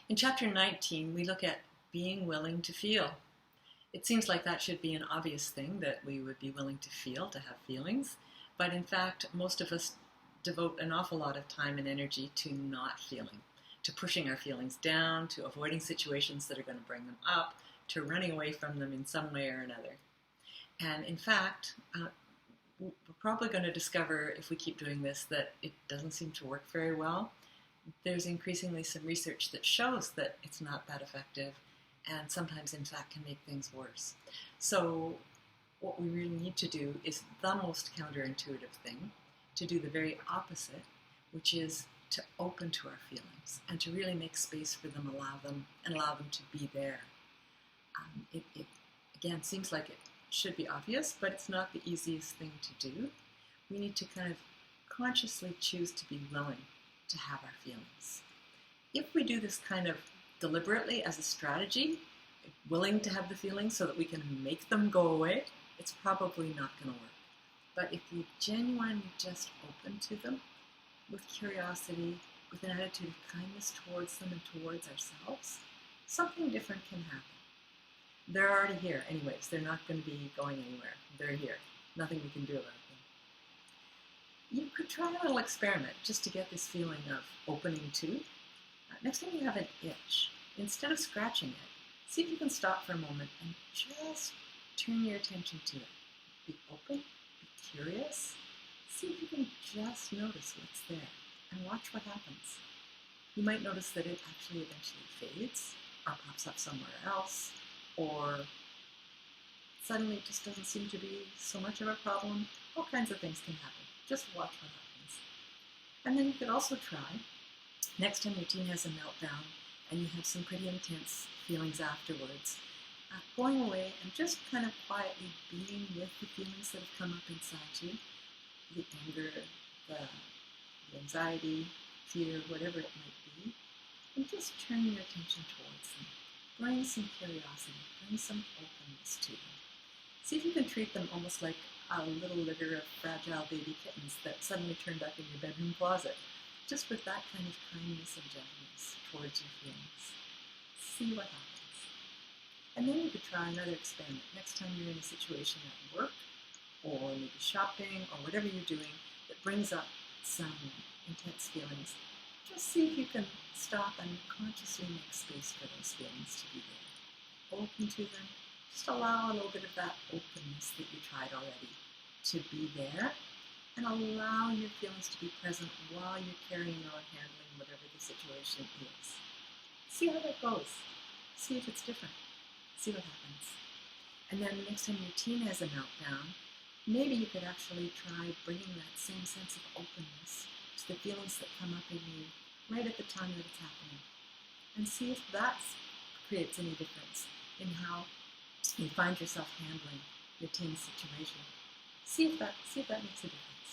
In chapter 19, we look at being willing to feel. It seems like that should be an obvious thing, that we would be willing to feel, to have feelings, but in fact, most of us devote an awful lot of time and energy to not feeling, to pushing our feelings down, to avoiding situations that are going to bring them up, to running away from them in some way or another. And in fact, we're probably going to discover, if we keep doing this, that it doesn't seem to work very well. There's increasingly some research that shows that it's not that effective, and sometimes, in fact, can make things worse. So what we really need to do is the most counterintuitive thing, to do the very opposite, which is to open to our feelings and to really make space for them, allow them to be there. It again seems like it should be obvious, but it's not the easiest thing to do. We need to kind of consciously choose to be willing to have our feelings. If we do this kind of deliberately as a strategy, willing to have the feelings so that we can make them go away, it's probably not going to work. But if we genuinely just open to them with curiosity, with an attitude of kindness towards them and towards ourselves, something different can happen. They're already here anyways. They're not going to be going anywhere. They're here. Nothing we can do about them. You could try a little experiment just to get this feeling of opening to. Next time you have an itch, instead of scratching it, see if you can stop for a moment and just turn your attention to it. Be open, be curious, see if you can just notice what's there and watch what happens. You might notice that it actually eventually fades or pops up somewhere else, or suddenly it just doesn't seem to be so much of a problem. All kinds of things can happen. Just watch what happens. And then you could also try, next time your teen has a meltdown and you have some pretty intense feelings afterwards, going away and just kind of quietly being with the feelings that have come up inside you, the anger, the anxiety, fear, whatever it might be, and just turn your attention towards them. Bring some curiosity, bring some openness to them. See if you can treat them almost like a little litter of fragile baby kittens that suddenly turned up in your bedroom closet, just with that kind of kindness and gentleness towards your feelings. See what happens. And then you could try another experiment. Next time you're in a situation at work, or maybe shopping, or whatever you're doing that brings up some intense feelings, just see if you can stop and consciously make space for those feelings to be there. Open to them. Just allow a little bit of that openness that you tried already to be there, and allow your feelings to be present while you're carrying on handling whatever the situation is. See how that goes. See if it's different. See what happens. And then next time your teen has a meltdown, maybe you could actually try bringing that same sense of openness to the feelings that come up in you right at the time that it's happening, and see if that creates any difference in how you find yourself handling your teen's situation. See if that makes a difference.